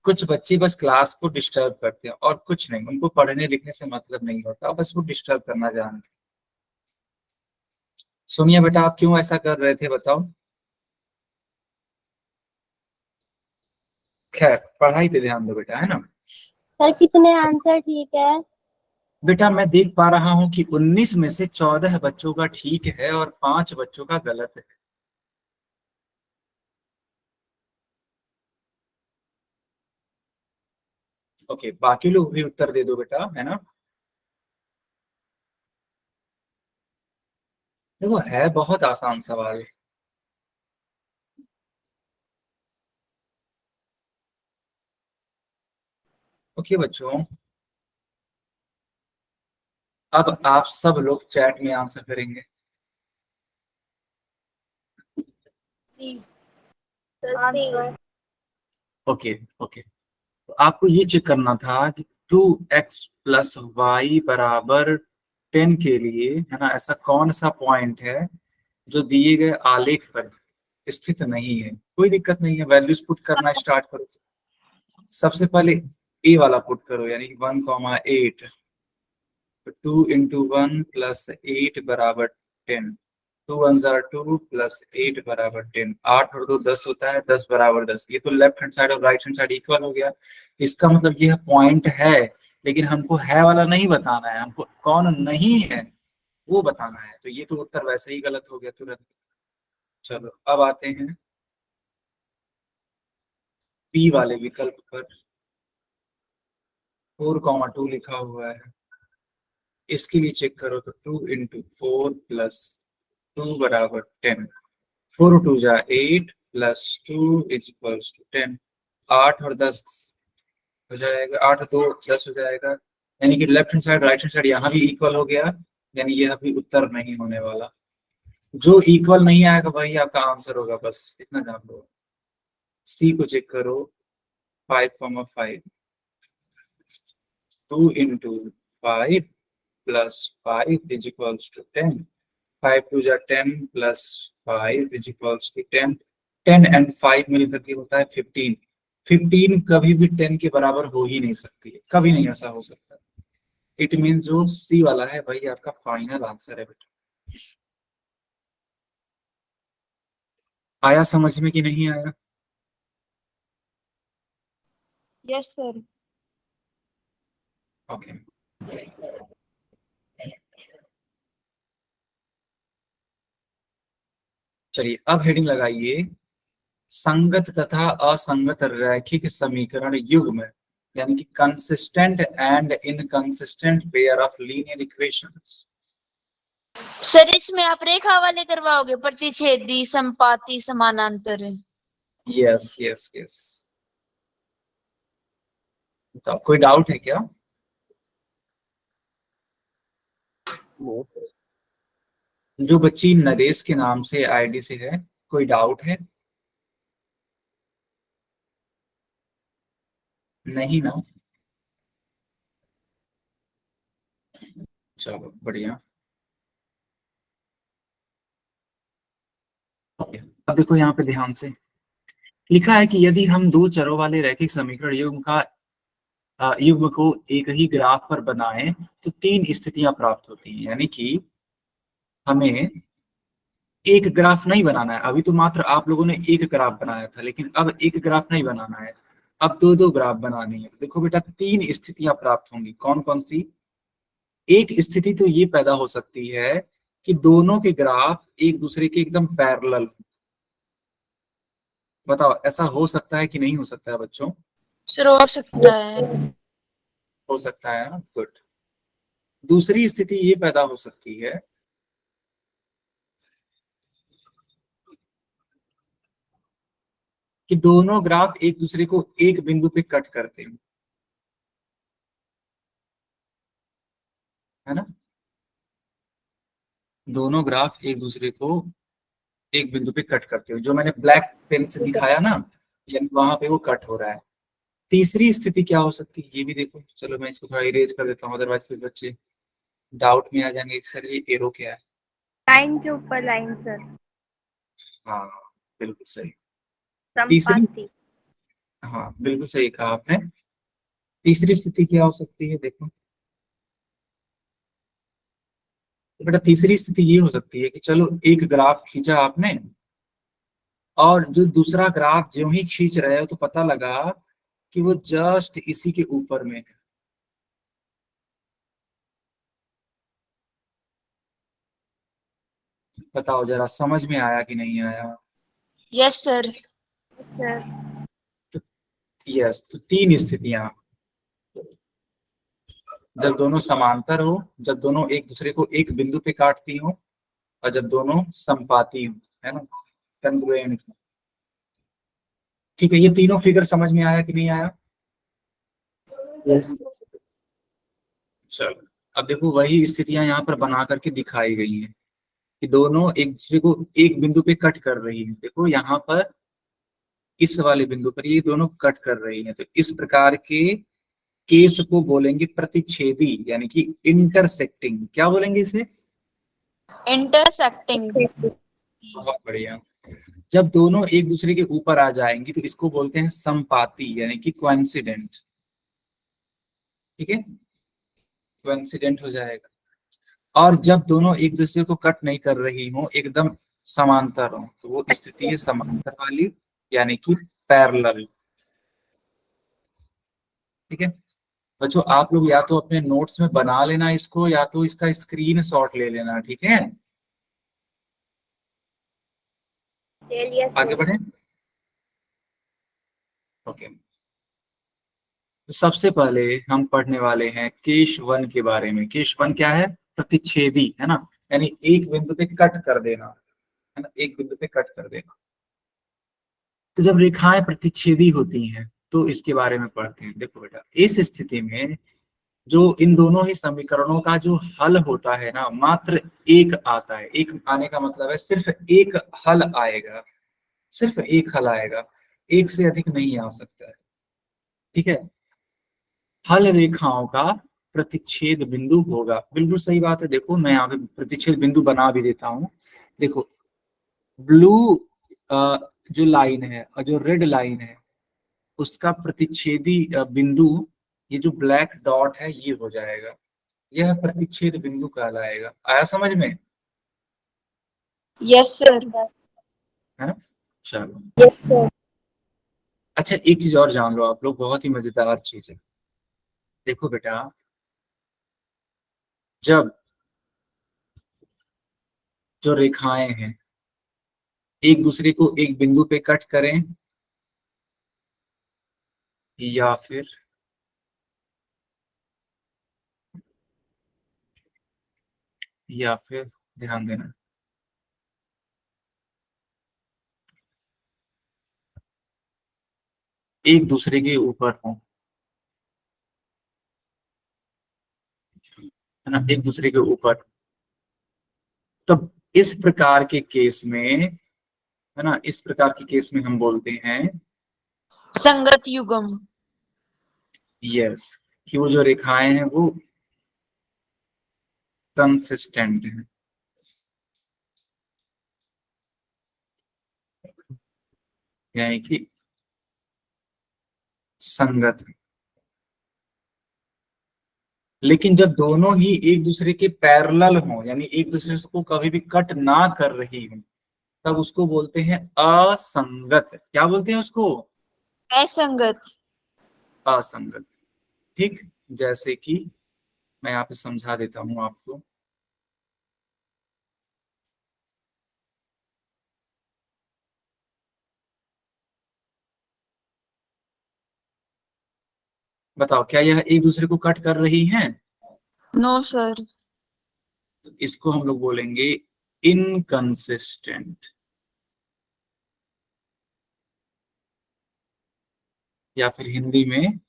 S1: कुछ बच्चे बस क्लास को डिस्टर्ब करते हैं और कुछ नहीं, उनको पढ़ने लिखने से मतलब नहीं होता, बस वो डिस्टर्ब करना जानते हैं। सोनिया बेटा आप क्यों ऐसा कर रहे थे बताओ? खैर पढ़ाई पे ध्यान दो बेटा, है ना?
S6: सर कितने आंसर ठीक है?
S1: बेटा मैं देख पा रहा हूं कि 19 में से 14 बच्चों का ठीक है और 5 बच्चों का गलत है। ओके, बाकी लोग भी उत्तर दे दो बेटा, है ना? देखो है बहुत आसान सवाल। ओके बच्चों, अब आप सब लोग चैट में आंसर करेंगे। ओके ओके, तो आपको ये चेक करना था कि 2x प्लस वाई बराबर 10 के लिए, है ना, ऐसा कौन सा पॉइंट है जो दिए गए आलेख पर स्थित नहीं है। कोई दिक्कत नहीं है, वैल्यूज पुट करना स्टार्ट करो। सबसे पहले ए वाला पुट करो, यानी 1,8, 2 इंटू 1 प्लस 8 बराबर 10, 2 1 2 प्लस 8 बराबर 10, 8 और 2 10 होता है, 10 बराबर 10। ये तो लेफ्ट हैंड साइड और राइट हैंड साइड इक्वल हो गया। इसका मतलब ये पॉइंट है, लेकिन हमको है वाला नहीं बताना है, हमको कौन नहीं है वो बताना है। तो ये तो उत्तर वैसे ही गलत हो गया तुरंत। चलो अब आते हैं बी वाले विकल्प पर। 4,2 लिखा हुआ है, इसके लिए चेक करो तो 2 इंटू 4 प्लस 2 बराबर 10, 4 2 जा 8 प्लस 2 इज इक्वल्स टू 10। 8 और 10 हो जाएगा, 8 2 10 हो जाएगा, यानी कि left hand side right hand side यहाँ भी इक्वल हो गया, यानी यह भी उत्तर नहीं होने वाला। जो इक्वल नहीं आएगा वही आपका आंसर होगा, बस इतना जान लो। सी को चेक करो, 5,5, 2 into 5 plus 5 is equals to 10, 5 2 जा 10 plus 5 is equals to 10, 10 and 5 मिलकर के होता है 15। 15 कभी भी 10 के बराबर हो ही नहीं सकती है, कभी नहीं ऐसा हो सकता। इट मीन जो सी वाला है वही आपका फाइनल आंसर है बेटा। आया समझ में कि नहीं आया?
S4: Yes sir.
S1: ओके, चलिए अब हेडिंग लगाइए, संगत तथा असंगत रैखिक समीकरण युग्म, यानी कि consistent and inconsistent pair of linear equations.
S4: Sir इसमें आप रेखा वाले करवाओगे, प्रतिच्छेदी, संपाती, समानांतर।
S1: यस यस यस, तो कोई डाउट है क्या? जो बच्ची नरेश के नाम से आईडी से है, कोई डाउट है? नहीं ना? चलो बढ़िया। अब देखो यहाँ पे ध्यान से लिखा है कि यदि हम दो चरों वाले रैखिक समीकरण युग्म को एक ही ग्राफ पर बनाएं तो 3 स्थितियां प्राप्त होती हैं। यानी कि हमें एक ग्राफ नहीं बनाना है, अभी तो मात्र आप लोगों ने एक ग्राफ बनाया था, लेकिन अब एक ग्राफ नहीं बनाना है, अब दो दो ग्राफ बनानी है। देखो बेटा 3 स्थितियां प्राप्त होंगी, कौन कौन सी? एक स्थिति तो ये पैदा हो सकती है कि दोनों के ग्राफ एक दूसरे के एकदम पैरेलल। बताओ ऐसा हो सकता है कि नहीं हो सकता है बच्चों?
S4: सर हो सकता है।
S1: हो सकता है ना, गुड। दूसरी स्थिति ये पैदा हो सकती है कि दोनों ग्राफ एक दूसरे को एक बिंदु पे कट करते हैं, है ना? दोनों ग्राफ एक दूसरे को एक बिंदु पे कट करते हो, जो मैंने ब्लैक पेन से दिखाया ना, यानी वहां पे वो कट हो रहा है। तीसरी स्थिति क्या हो सकती है ये भी देखो। चलो मैं इसको थोड़ा इरेज कर देता हूँ, अदरवाइज फिर बच्चे डाउट में आ जाएंगे कि सर ये एरो क्या है।
S2: लाइन के ऊपर लाइन सर,
S1: हाँ बिल्कुल सही। तीसरी
S2: संपाती।
S1: हाँ बिल्कुल सही कहा आपने। तीसरी स्थिति क्या हो सकती है, देखो तो बेटा तीसरी स्थिति ये हो सकती है कि चलो एक ग्राफ खींचा आपने, और जो दूसरा ग्राफ जो ही खींच रहे हो तो पता लगा कि वो जस्ट इसी के ऊपर में है। बताओ जरा, समझ में आया कि नहीं आया?
S4: Yes sir.
S2: सर
S1: यस, तो तीन स्थितियां, जब दोनों समांतर हो, जब दोनों एक दूसरे को एक बिंदु पे काटती हो, और जब दोनों समपाती हो, है ना, कंग्रुएंट। ठीक है, ये तीनों फिगर समझ में आया कि नहीं आया?
S5: यस
S1: चलो अब देखो वही स्थितियां यहाँ पर बना करके दिखाई गई हैं कि दोनों एक दूसरे को एक बिंदु पे कट कर रही हैं। देखो यहाँ पर इस वाले बिंदु पर ये दोनों कट कर रही हैं, तो इस प्रकार के केस को बोलेंगे प्रतिच्छेदी, यानी कि इंटरसेक्टिंग। क्या बोलेंगे इसे?
S4: इंटरसेक्टिंग।
S1: बहुत बढ़िया। जब दोनों एक दूसरे के ऊपर आ जाएंगी तो इसको बोलते हैं संपाती, यानी कि कोइंसिडेंट। ठीक है, कोइंसिडेंट हो जाएगा। और जब दोनों एक दूसरे को कट नहीं कर रही हो, एकदम समांतर हो, तो वो स्थिति है समांतर वाली, यानी कि पैरेलल। ठीक है बच्चों, आप लोग या तो अपने नोट्स में बना लेना इसको, या तो इसका स्क्रीन शॉट ले लेना। ठीक है,
S2: ले लिया
S1: आगे
S2: सर।
S1: बढ़े। ओके, तो सबसे पहले हम पढ़ने वाले हैं केस वन के बारे में। केस वन क्या है? प्रतिच्छेदी, है ना, यानी एक बिंदु पे कट कर देना, है ना, एक बिंदु पे कट कर देना। तो जब रेखाएं प्रतिच्छेदी होती हैं तो इसके बारे में पढ़ते हैं। देखो बेटा, इस स्थिति में जो इन दोनों ही समीकरणों का जो हल होता है ना, मात्र एक आता है। एक आने का मतलब है सिर्फ एक हल आएगा, सिर्फ एक हल आएगा, एक से अधिक नहीं आ सकता है। ठीक है, हल रेखाओं का प्रतिच्छेद बिंदु होगा। बिल्कुल सही बात है। देखो मैं यहाँ पे प्रतिच्छेद बिंदु बना भी देता हूँ। देखो ब्लू जो लाइन है और जो रेड लाइन है, उसका प्रतिच्छेदी बिंदु, ये जो ब्लैक डॉट है ये हो जाएगा, यह प्रतिच्छेद बिंदु कहलाएगा। आया समझ में?
S4: Yes sir.
S1: है ना, चलो।
S2: Yes sir.
S1: अच्छा एक चीज और जान लो आप लोग, बहुत ही मजेदार चीज है। देखो बेटा, जब जो रेखाएं हैं एक दूसरे को एक बिंदु पे कट करें, या फिर ध्यान देना, एक दूसरे के ऊपर हो, है ना, एक दूसरे के ऊपर, तब इस प्रकार के केस में, है ना, इस प्रकार के केस में हम बोलते हैं
S4: संगत युग्म।
S1: यस, कि वो जो रेखाएं हैं वो कंसिस्टेंट है, यानी कि संगत है। लेकिन जब दोनों ही एक दूसरे के पैरेलल हों, यानी एक दूसरे को कभी भी कट ना कर रही हो, तब उसको बोलते हैं असंगत। क्या बोलते हैं उसको?
S4: असंगत।
S1: असंगत। ठीक, जैसे कि मैं यहाँ पे समझा देता हूँ आपको। बताओ, क्या यह एक दूसरे को कट कर रही हैं?
S4: No sir.
S1: तो इसको हम लोग बोलेंगे इनकंसिस्टेंट, या फिर हिंदी में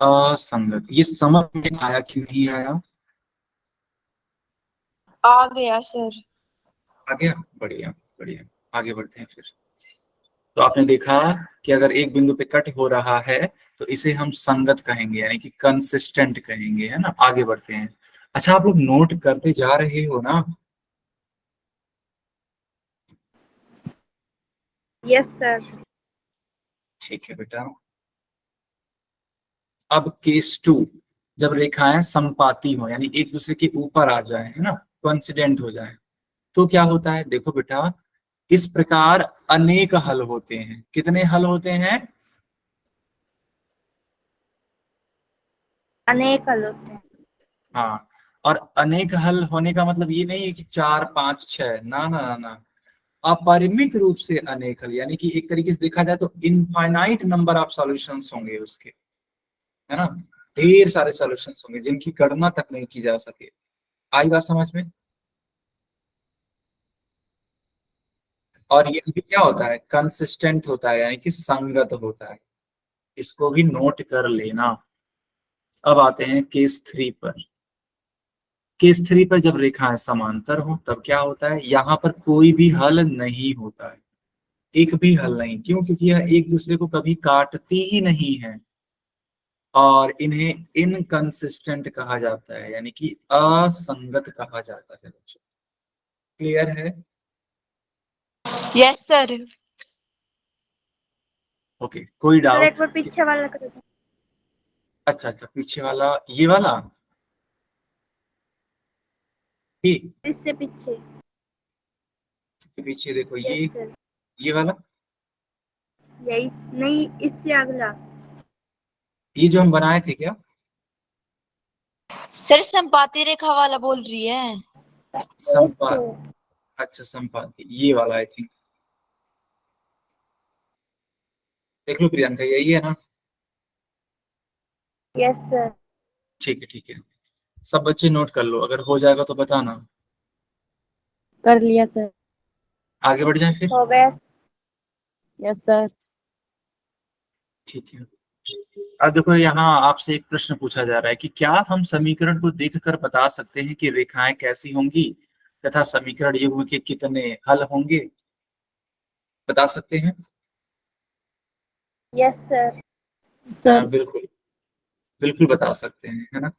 S1: असंगत। ये समझ में आया कि नहीं आया?
S4: आ गया सर।
S1: आगे, बढ़िया बढ़िया, आगे बढ़ते हैं फिर। तो आपने देखा कि अगर एक बिंदु पे कट हो रहा है तो इसे हम संगत कहेंगे, यानी कि कंसिस्टेंट कहेंगे, है ना। आगे बढ़ते हैं। अच्छा आप लोग नोट करते जा रहे हो ना?
S2: Yes sir.
S1: ठीक है बेटा। अब केस 2, जब रेखाएं समपाती हो यानी एक दूसरे के ऊपर आ जाए, है ना, कोइंसिडेंट हो जाए, तो क्या होता है? देखो बेटा, इस प्रकार अनेक हल होते हैं। कितने हल होते हैं?
S2: अनेक हल होते हैं।
S1: हाँ, और अनेक हल होने का मतलब ये नहीं है कि 4 5 6, ना ना ना ना, अपरिमित रूप से अनेक हल, यानी कि एक तरीके से देखा जाए तो इनफाइनाइट नंबर ऑफ सॉल्यूशंस होंगे उसके, है ना, ढेर सारे सॉल्यूशंस होंगे जिनकी गणना तक नहीं की जा सके। आई बात समझ में? और ये भी क्या होता है? कंसिस्टेंट होता है, यानी कि संगत होता है। इसको भी नोट कर लेना। अब आते हैं केस 3 पर। केस 3 पर जब रेखाएं समांतर हो तब क्या होता है? यहाँ पर कोई भी हल नहीं होता है, एक भी हल नहीं। क्यों? क्योंकि यह एक दूसरे को कभी काटती ही नहीं है, और इन्हें इनकंसिस्टेंट कहा जाता है, यानी कि असंगत कहा जाता है। बच्चों, क्लियर है?
S4: Yes sir.
S1: ओके, कोई
S2: सर एक
S1: डाउट?
S2: बार पीछे वाला कर दो।
S1: अच्छा अच्छा, पीछे वाला, ये वाला, ये
S2: इससे पीछे।
S1: पीछे देखो,
S2: यस सर।
S1: ये वाला,
S2: यही नहीं, इससे अगला।
S1: ये जो हम बनाए थे क्या?
S4: सर संपाती रेखा वाला बोल रही है।
S1: संपात, अच्छा संपाति, ये वाला आई थिंक। देख लो प्रियंका, यही है ना?
S2: Yes sir.
S1: ठीक है ठीक है, सब बच्चे नोट कर लो, अगर हो जाएगा तो बताना।
S3: कर लिया सर।
S1: आगे बढ़ जाए फिर।
S2: हो गया।
S3: Yes sir.
S1: ठीक है। अब देखो, यहाँ आपसे एक प्रश्न पूछा जा रहा है कि क्या हम समीकरण को देखकर बता सकते हैं कि रेखाएं कैसी होंगी तथा समीकरण युग्म के कितने हल होंगे? बता सकते हैं?
S2: Yes sir.
S3: सर
S1: बिल्कुल, बिल्कुल बता सकते हैं, है ना,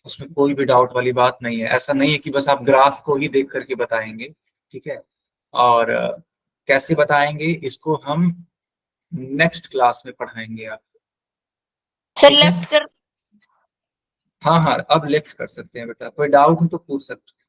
S1: उसमें कोई भी डाउट वाली बात नहीं है। ऐसा नहीं है कि बस आप ग्राफ को ही देख करके बताएंगे, ठीक है। और कैसे बताएंगे इसको हम नेक्स्ट क्लास में पढ़ाएंगे आप,
S4: सर
S1: ठीक है।
S4: लेफ्ट कर।
S1: हाँ हाँ, अब लेफ्ट कर सकते हैं बेटा, कोई डाउट हो तो पूछ सकते